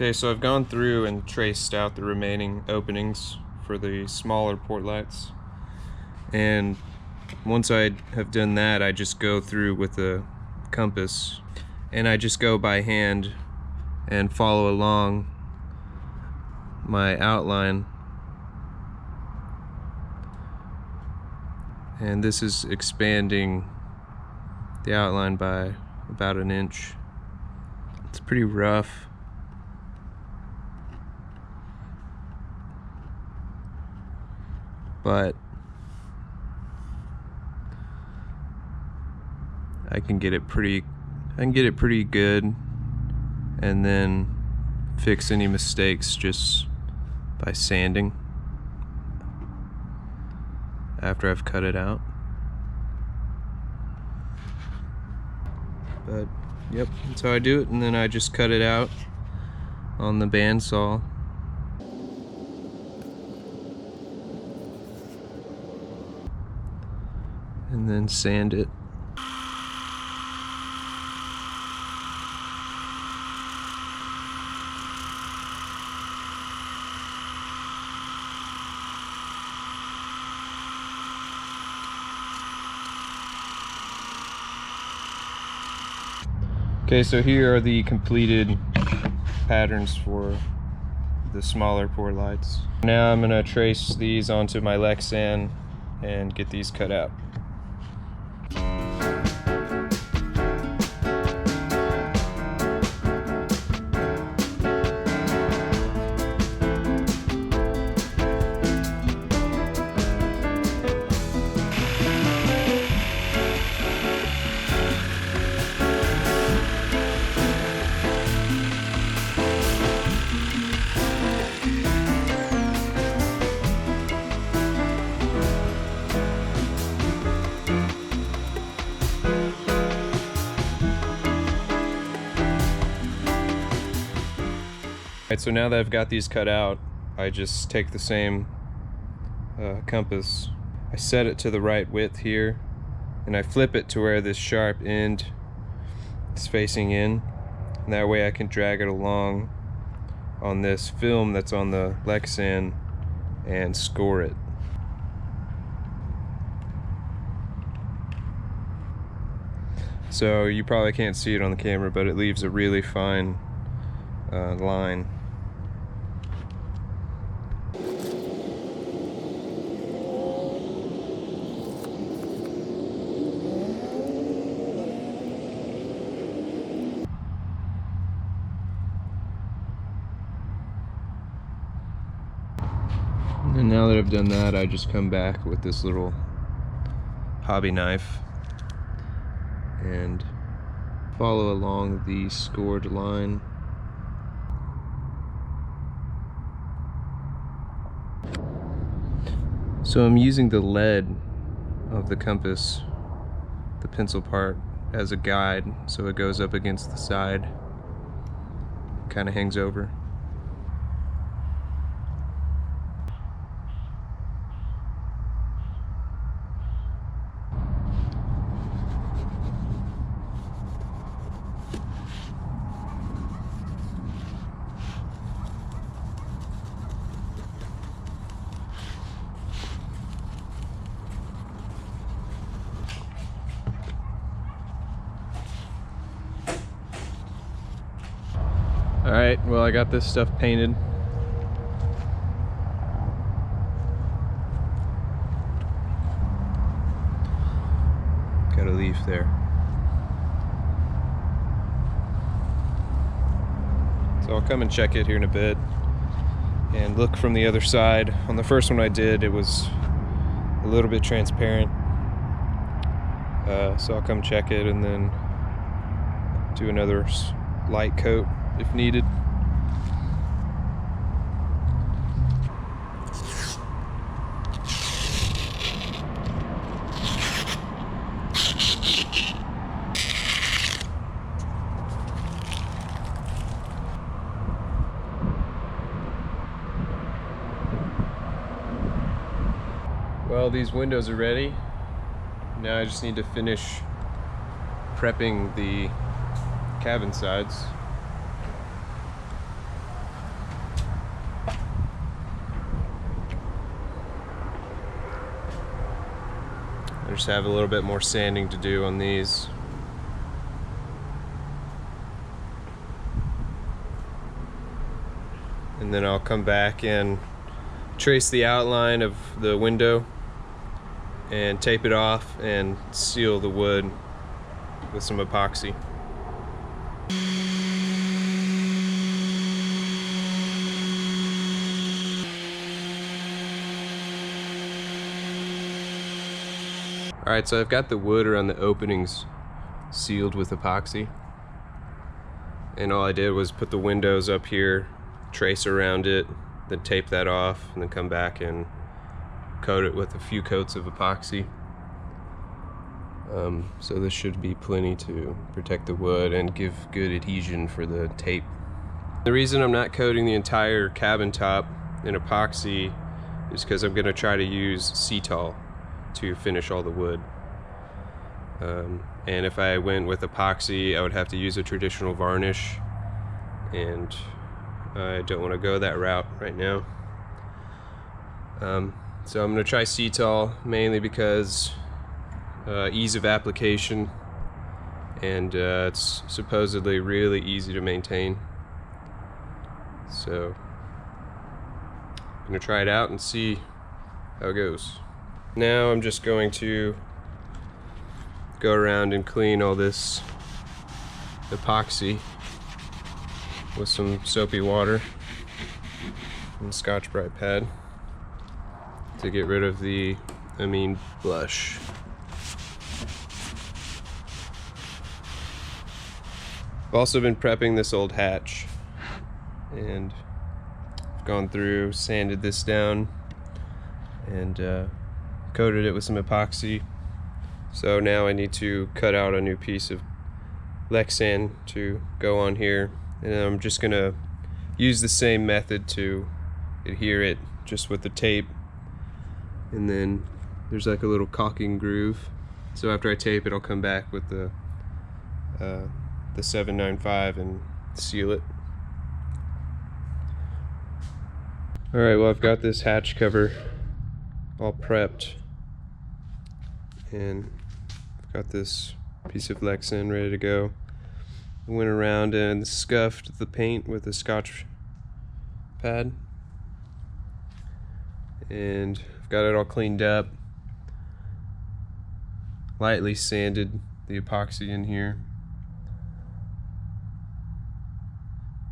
Okay, so I've gone through and traced out the remaining openings for the smaller portlights, and once I have done that, I just go through with a compass and I just go by hand and follow along my outline, and this is expanding the outline by about an inch. It's pretty rough. But I can get it pretty good, and then fix any mistakes just by sanding after I've cut it out. But yep, that's how I do it, and then I just cut it out on the bandsaw. And then sand it. Okay, so here are the completed patterns for the smaller portlights. Now I'm gonna trace these onto my Lexan and get these cut out. Alright, so now that I've got these cut out, I just take the same compass, I set it to the right width here, and I flip it to where this sharp end is facing in, and that way I can drag it along on this film that's on the Lexan and score it. So you probably can't see it on the camera, but it leaves a really fine line. And now that I've done that, I just come back with this little hobby knife and follow along the scored line. So I'm using the lead of the compass, the pencil part, as a guide, so it goes up against the side, kind of hangs over. Alright, well, I got this stuff painted. Got a leaf there. So I'll come and check it here in a bit and look from the other side. On the first one I did, it was a little bit transparent. So I'll come check it and then do another light coat if needed. Well, these windows are ready. Now I just need to finish prepping the cabin sides. just have a little bit more sanding to do on these. And then I'll come back and trace the outline of the window and tape it off and seal the wood with some epoxy. Alright, so I've got the wood around the openings sealed with epoxy. And all I did was put the windows up here, trace around it, then tape that off, and then come back and coat it with a few coats of epoxy. So this should be plenty to protect the wood and give good adhesion for the tape. The reason I'm not coating the entire cabin top in epoxy is because I'm going to try to use Cetal to finish all the wood. And if I went with epoxy, I would have to use a traditional varnish, and I don't want to go that route right now. So I'm going to try Cetal mainly because ease of application, and it's supposedly really easy to maintain. So I'm going to try it out and see how it goes. Now I'm just going to go around and clean all this epoxy with some soapy water and Scotch-Brite pad to get rid of the amine blush. I've also been prepping this old hatch, and I've gone through, sanded this down, and coated it with some epoxy. So now I need to cut out a new piece of Lexan to go on here, and I'm just gonna use the same method to adhere it, just with the tape. And then there's like a little caulking groove, so after I tape it I'll come back with the 795 and seal it. Alright, well, I've got this hatch cover all prepped, and I've got this piece of Lexan ready to go. I went around and scuffed the paint with a Scotch pad, and I've got it all cleaned up, lightly sanded the epoxy in here,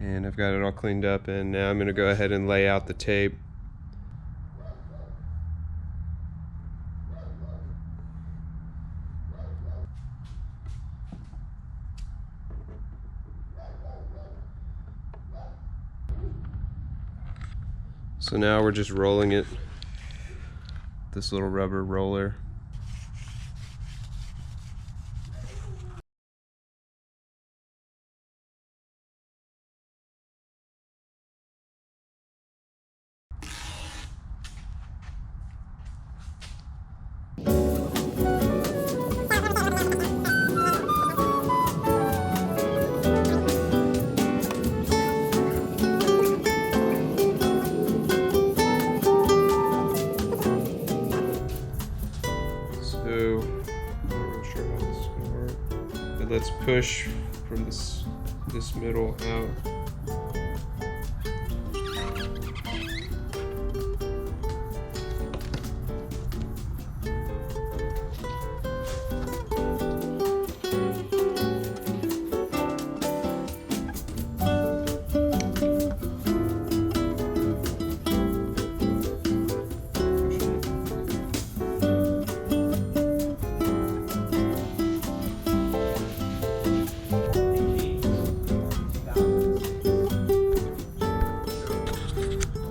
and I've got it all cleaned up, and now I'm going to go ahead and lay out the tape. So now we're just rolling it, this little rubber roller. Let's push from this middle out.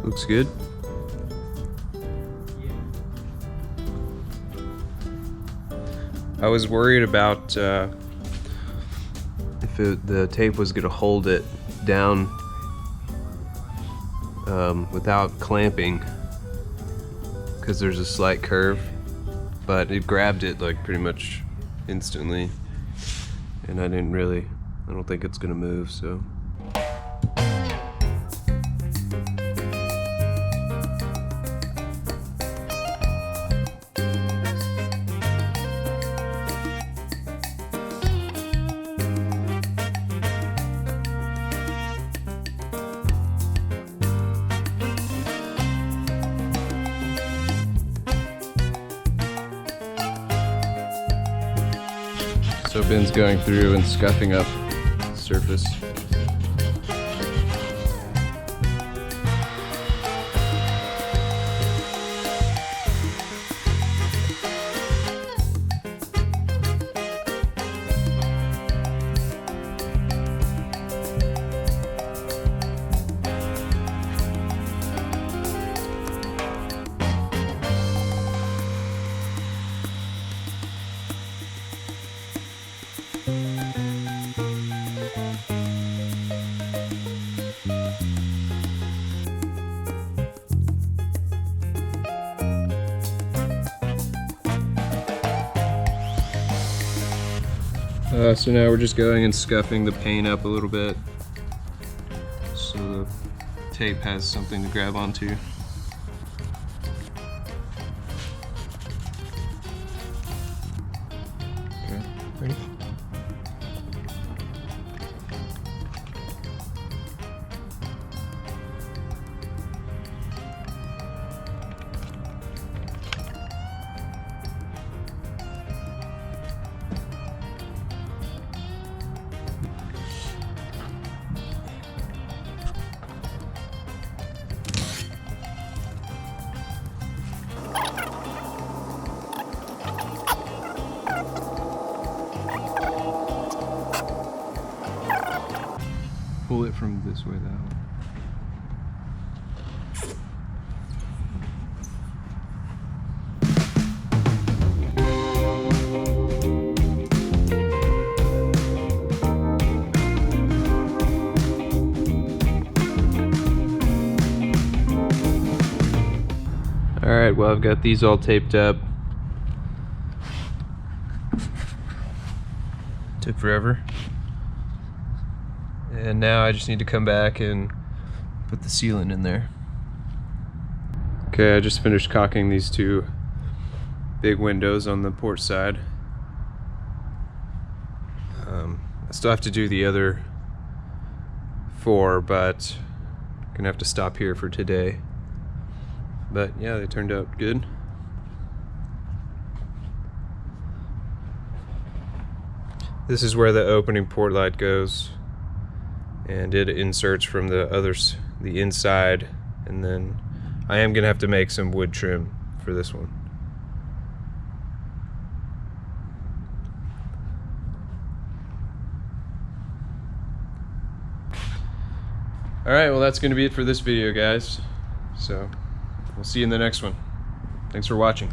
Looks good. I was worried about if the tape was going to hold it down without clamping, because there's a slight curve, but it grabbed it like pretty much instantly, and I don't think it's going to move, so. So Ben's going through and scuffing up the surface. So now we're just going and scuffing the paint up a little bit so the tape has something to grab onto. Okay, ready? Pull it from this way that way. Alright, well I've got these all taped up. Took forever. And now I just need to come back and put the sealant in there. Okay, I just finished caulking these two big windows on the port side. I still have to do the other 4, but I'm gonna have to stop here for today. But yeah, they turned out good. This is where the opening port light goes, and it inserts from the inside, and then I am gonna have to make some wood trim for this one. Alright, well that's gonna be it for this video, guys. So we'll see you in the next one. Thanks for watching.